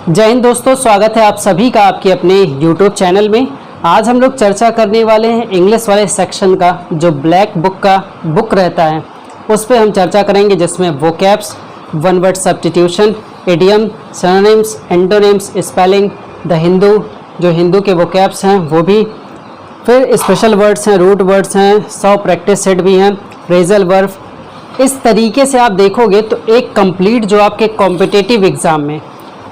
जय हिंद दोस्तों, स्वागत है आप सभी का आपके अपने YouTube चैनल में। आज हम लोग चर्चा करने वाले हैं इंग्लिश वाले सेक्शन का, जो ब्लैक बुक का बुक रहता है उस पर हम चर्चा करेंगे, जिसमें vocabs, one word substitution, idiom, synonyms, antonyms, spelling, the Hindu, जो हिंदू के वोकैब्स हैं वो भी, फिर स्पेशल वर्ड्स हैं, रूट वर्ड्स हैं, 100 प्रैक्टिस सेट भी हैं, फ्रेजल वर्ब। इस तरीके से आप देखोगे तो एक कंप्लीट जो आपके कॉम्पिटिटिव एग्ज़ाम में,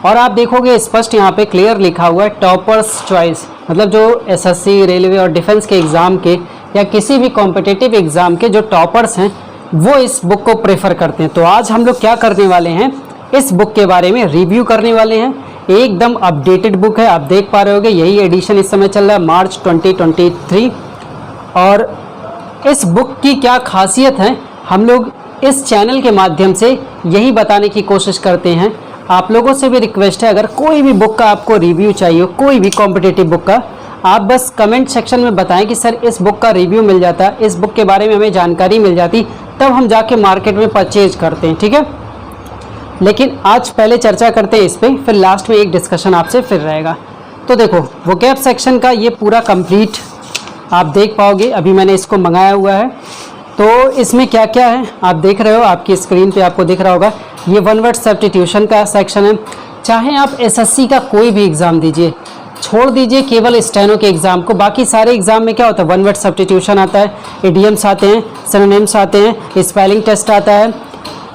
और आप देखोगे स्पष्ट यहाँ पे क्लियर लिखा हुआ है टॉपर्स चॉइस, मतलब जो एसएससी, रेलवे और डिफेंस के एग्ज़ाम के या किसी भी कॉम्पिटिटिव एग्ज़ाम के जो टॉपर्स हैं वो इस बुक को प्रेफर करते हैं। तो आज हम लोग क्या करने वाले हैं, इस बुक के बारे में रिव्यू करने वाले हैं। एकदम अपडेटेड बुक है, आप देख पा रहे होगे, यही एडिशन इस समय चल रहा है, मार्च 2023। और इस बुक की क्या खासियत है, हम लोग इस चैनल के माध्यम से यही बताने की कोशिश करते हैं। आप लोगों से भी रिक्वेस्ट है, अगर कोई भी बुक का आपको रिव्यू चाहिए हो, कोई भी कॉम्पिटिटिव बुक का, आप बस कमेंट सेक्शन में बताएं कि सर इस बुक का रिव्यू मिल जाता, इस बुक के बारे में हमें जानकारी मिल जाती, तब हम जाके मार्केट में परचेज करते हैं, ठीक है। लेकिन आज पहले चर्चा करते हैं इस पर, फिर लास्ट में एक डिस्कशन आपसे फिर रहेगा। तो देखो, वोकैब सेक्शन का ये पूरा कंप्लीट आप देख पाओगे, अभी मैंने इसको मंगाया हुआ है। तो इसमें क्या क्या है आप देख रहे हो, आपकी स्क्रीन पे आपको दिख रहा होगा। ये वन वर्ड सब्स्टिट्यूशन का सेक्शन है। चाहे आप एसएससी का कोई भी एग्ज़ाम दीजिए, छोड़ दीजिए केवल स्टेनो के एग्ज़ाम को, बाकी सारे एग्ज़ाम में क्या होता है, वन वर्ड सब्स्टिट्यूशन आता है, इडियम्स आते हैं, सिनोनिम्स आते हैं, स्पेलिंग टेस्ट आता है,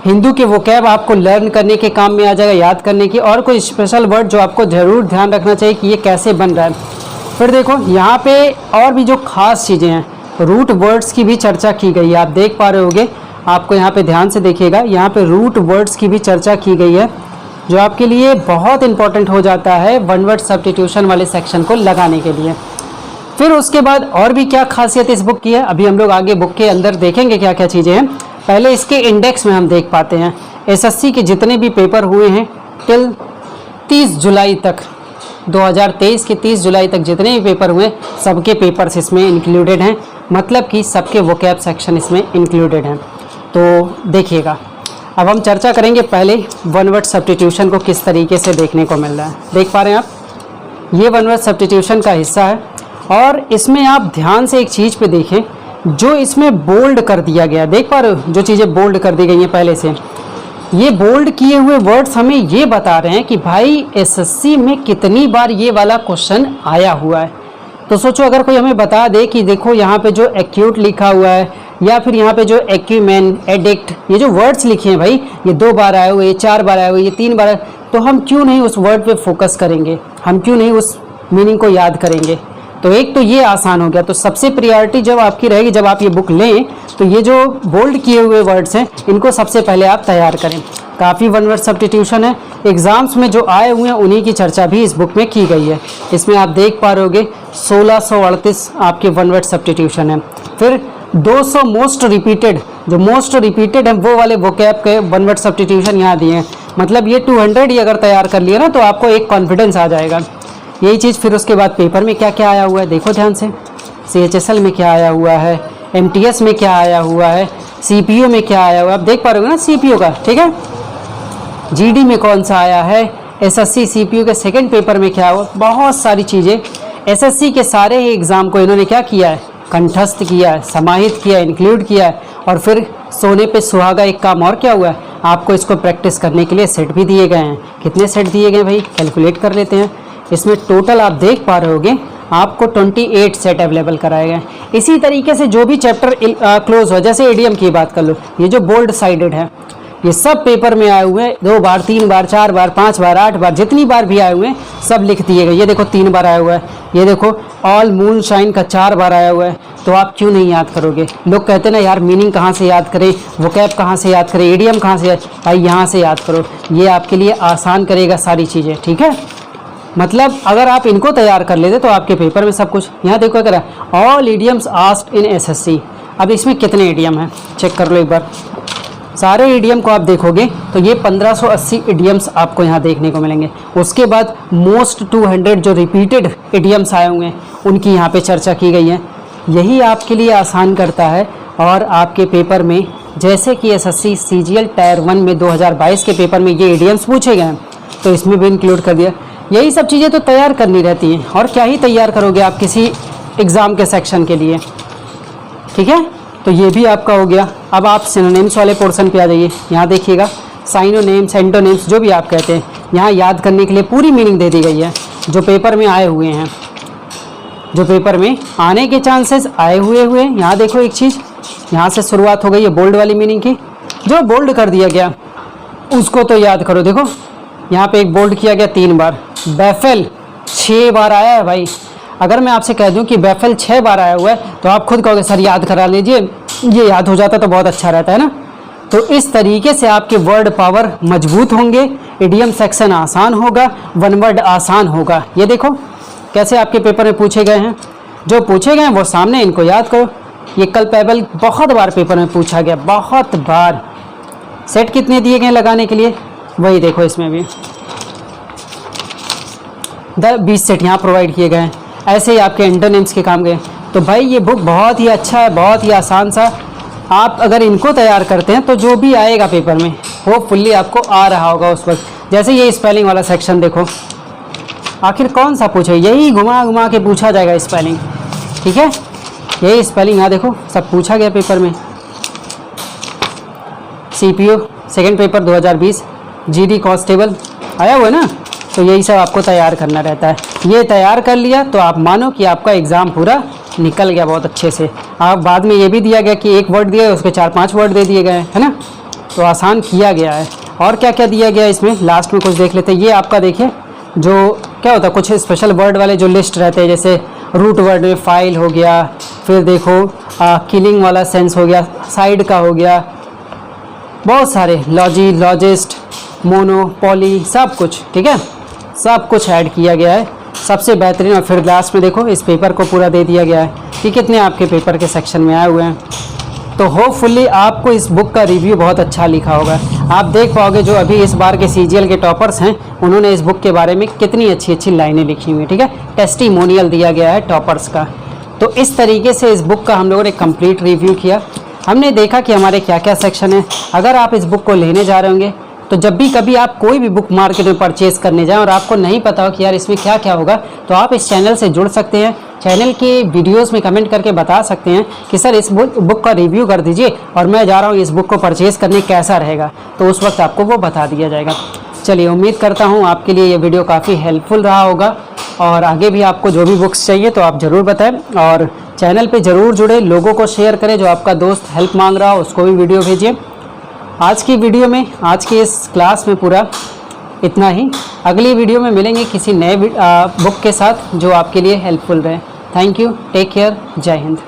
हिंदू के वोकैब आपको लर्न करने के काम में आ जाएगा, याद करने की, और कोई स्पेशल वर्ड जो आपको ज़रूर ध्यान रखना चाहिए कि ये कैसे बन रहा है। फिर देखो यहाँ पे और भी जो खास चीज़ें हैं, रूट वर्ड्स की भी चर्चा की गई है, आप देख पा रहे होगे, आपको यहाँ पे ध्यान से देखिएगा, यहाँ पे रूट वर्ड्स की भी चर्चा की गई है, जो आपके लिए बहुत इंपॉर्टेंट हो जाता है वन वर्ड सब्स्टिट्यूशन वाले सेक्शन को लगाने के लिए। फिर उसके बाद और भी क्या खासियत इस बुक की है, अभी हम लोग आगे बुक के अंदर देखेंगे क्या क्या चीज़ें हैं। पहले इसके इंडेक्स में हम देख पाते हैं एसएससी के जितने भी पेपर हुए हैं टिल 30 जुलाई तक, 2023 के 30 जुलाई तक जितने भी पेपर हुए, सबके पेपर्स इसमें इंक्लूडेड हैं, मतलब कि सबके वोकैब सेक्शन इसमें इंक्लूडेड हैं। तो देखिएगा, अब हम चर्चा करेंगे पहले वन वर्ड सब्स्टिट्यूशन को किस तरीके से देखने को मिल रहा है। देख पा रहे हैं आप, ये वन वर्ड सब्स्टिट्यूशन का हिस्सा है, और इसमें आप ध्यान से एक चीज़ पे देखें, जो इसमें बोल्ड कर दिया गया, देख पा रहे हो, जो चीज़ें बोल्ड कर दी गई हैं पहले से, ये बोल्ड किए हुए वर्ड्स हमें ये बता रहे हैं कि भाई एसएससी में कितनी बार ये वाला क्वेश्चन आया हुआ है। तो सोचो, अगर कोई हमें बता दे कि देखो यहाँ पे जो एक्यूट लिखा हुआ है, या फिर यहाँ पे जो एक्यूमेन, एडिक्ट, ये जो वर्ड्स लिखे हैं भाई, ये 2 बार आए हुए, ये 4 बार आए हुए, ये 3 बार आए, तो हम क्यों नहीं उस वर्ड पे फोकस करेंगे, हम क्यों नहीं उस मीनिंग को याद करेंगे। तो एक तो ये आसान हो गया। तो सबसे प्रायोरिटी जब आपकी रहेगी, जब आप ये बुक लें, तो ये जो बोल्ड किए हुए वर्ड्स हैं इनको सबसे पहले आप तैयार करें। काफ़ी वन वर्ड सब्स्टिट्यूशन है, एग्ज़ाम्स में जो आए हुए हैं उन्हीं की चर्चा भी इस बुक में की गई है। इसमें आप देख पा रहे 1638 आपके वन वर्ड सब्स्टिट्यूशन है। फिर 200 मोस्ट रिपीटेड, जो मोस्ट रिपीटेड है वो वाले वोकैब के वन वर्ड सब्स्टिट्यूशन यहाँ दिए हैं। मतलब ये 200 ही अगर तैयार कर लिया ना, तो आपको एक कॉन्फिडेंस आ जाएगा। यही चीज़ फिर उसके बाद पेपर में क्या क्या आया हुआ है, देखो ध्यान से, CHSL में क्या आया हुआ है, MTS में क्या आया हुआ है, CPO में क्या आया हुआ है, आप देख पा रहे हो ना CPO का, ठीक है, GD में कौन सा आया है, SSC CPO के सेकंड पेपर में क्या हुआ, बहुत सारी चीज़ें। SSC के सारे ही एग्ज़ाम को इन्होंने क्या किया है, कंठस्थ किया है, समाहित किया है, इंक्लूड किया है। और फिर सोने पे सुहागा एक काम और क्या हुआ है, आपको इसको प्रैक्टिस करने के लिए सेट भी दिए गए हैं। कितने सेट दिए गए भाई, कैलकुलेट कर लेते हैं। इसमें टोटल आप देख पा रहे होगे आपको 28 सेट अवेलेबल कराए गए। इसी तरीके से जो भी चैप्टर क्लोज हो, जैसे इडियम की बात कर लो, ये जो बोल्ड साइडेड है, ये सब पेपर में आए हुए हैं, 2 बार, 3 बार, 4 बार, 5 बार, 8 बार, जितनी बार भी आए हुए हैं सब लिख दिए गए। ये देखो 3 बार आया हुआ है, ये देखो ऑल मून शाइन का 4 बार आया हुआ है। तो आप क्यों नहीं याद करोगे। लोग कहते हैं ना यार मीनिंग कहाँ से याद करें, वोकैब कहाँ से याद करें, इडियम कहाँ से, भाई यहाँ से याद करो, ये आपके लिए आसान करेगा सारी चीज़ें, ठीक है। मतलब अगर आप इनको तैयार कर लेते तो आपके पेपर में सब कुछ, यहाँ देखो क्या करा, all idioms asked in SSC. अब इसमें कितने इडियम हैं चेक कर लो एक बार, सारे इडियम को आप देखोगे तो ये 1580 इडियम्स आपको यहाँ देखने को मिलेंगे। उसके बाद मोस्ट 200 जो रिपीटेड इडियम्स आए हुए हैं उनकी यहाँ पे चर्चा की गई है। यही आपके लिए आसान करता है, और आपके पेपर में जैसे कि एसएससी CGL टायर 1 में 2022 के पेपर में ये इडियम्स पूछे गए हैं, तो तो इसमें भी इंक्लूड कर दिया। यही सब चीज़ें तो तैयार करनी रहती हैं, और क्या ही तैयार करोगे आप किसी एग्ज़ाम के सेक्शन के लिए, ठीक है। तो ये भी आपका हो गया। अब आप सिनोनिम्स वाले पोर्शन पे आ जाइए। यहाँ देखिएगा, साइनोनिम्स, एंटोनिम्स, जो भी आप कहते हैं, यहाँ याद करने के लिए पूरी मीनिंग दे दी गई है जो पेपर में आए हुए हैं, जो पेपर में आने के चांसेस आए हुए हैं। यहाँ देखो एक चीज़, यहाँ से शुरुआत हो गई है बोल्ड वाली मीनिंग की, जो बोल्ड कर दिया गया उसको तो याद करो। देखो यहाँ पे एक बोल्ड किया गया 3 बार, बैफल 6 बार आया है भाई। अगर मैं आपसे कह दूं कि बैफल 6 बार आया हुआ है तो आप खुद कहोगे सर याद करा लीजिए, ये याद हो जाता तो बहुत अच्छा रहता है ना। तो इस तरीके से आपके वर्ड पावर मजबूत होंगे, इडियम सेक्शन आसान होगा, वन वर्ड आसान होगा। ये देखो कैसे आपके पेपर में पूछे गए हैं, जो पूछे गए हैं वो सामने, इनको याद करो। ये कल्पेबल बहुत बार पेपर में पूछा गया, बहुत बार। सेट कितने दिए गए लगाने के लिए, वही देखो इसमें भी 20 सेट यहाँ प्रोवाइड किए गए हैं। ऐसे ही आपके एंटोनिम्स के काम गए। तो भाई ये बुक बहुत ही अच्छा है, बहुत ही आसान सा। आप अगर इनको तैयार करते हैं तो जो भी आएगा पेपर में होपफुली आपको आ रहा होगा उस वक्त। जैसे ये स्पेलिंग वाला सेक्शन देखो, आखिर कौन सा पूछे, यही घुमा घुमा के पूछा जाएगा स्पेलिंग, ठीक है। यही स्पेलिंग यहाँ देखो सब पूछा गया पेपर में। CPU second paper 2020 GD constable आया हुआ है ना, तो यही सब आपको तैयार करना रहता है। ये तैयार कर लिया तो आप मानो कि आपका एग्ज़ाम पूरा निकल गया बहुत अच्छे से। आप बाद में ये भी दिया गया कि एक वर्ड दिया है उसके 4-5 वर्ड दे दिए गए है ना, तो आसान किया गया है। और क्या क्या दिया गया है इसमें, लास्ट में कुछ देख लेते हैं। ये आपका देखिए जो क्या होता है, कुछ स्पेशल वर्ड वाले जो लिस्ट रहते हैं, जैसे रूट वर्ड में फाइल हो गया, फिर देखो किलिंग वाला सेंस हो गया, साइड का हो गया, बहुत सारे, लॉजी, लॉजिस्ट, मोनो, पॉली, सब कुछ, ठीक है, सब कुछ ऐड किया गया है सबसे बेहतरीन। और फिर लास्ट में देखो इस पेपर को पूरा दे दिया गया है कि कितने आपके पेपर के सेक्शन में आए हुए हैं। तो होपफुली आपको इस बुक का रिव्यू बहुत अच्छा लिखा होगा। आप देख पाओगे जो अभी इस बार के CGL के टॉपर्स हैं उन्होंने इस बुक के बारे में कितनी अच्छी अच्छी लाइनें लिखी हुई हैं, ठीक है। टेस्टिमोनियल दिया गया है टॉपर्स का। तो इस तरीके से इस बुक का हम लोगों ने कंप्लीट रिव्यू किया। हमने देखा कि हमारे क्या क्या सेक्शन है। अगर आप इस बुक को लेने जा रहे होंगे तो जब भी कभी आप कोई भी बुक मार्केट में परचेज करने जाएं और आपको नहीं पता हो कि यार इसमें क्या क्या होगा, तो आप इस चैनल से जुड़ सकते हैं। चैनल के वीडियोस में कमेंट करके बता सकते हैं कि सर इस बुक का रिव्यू कर दीजिए और मैं जा रहा हूँ इस बुक को परचेज करने, कैसा रहेगा, तो उस वक्त आपको वो बता दिया जाएगा। चलिए, उम्मीद करता हूँ आपके लिए ये वीडियो काफ़ी हेल्पफुल रहा होगा, और आगे भी आपको जो भी बुक्स चाहिए तो आप ज़रूर बताएं, और चैनल पे ज़रूर जुड़े, लोगों को शेयर करें। जो आपका दोस्त हेल्प मांग रहा हो उसको भी वीडियो भेजिए। आज की वीडियो में, आज की इस क्लास में पूरा इतना ही। अगली वीडियो में मिलेंगे किसी नए बुक के साथ जो आपके लिए हेल्पफुल रहे। थैंक यू, टेक केयर, जय हिंद।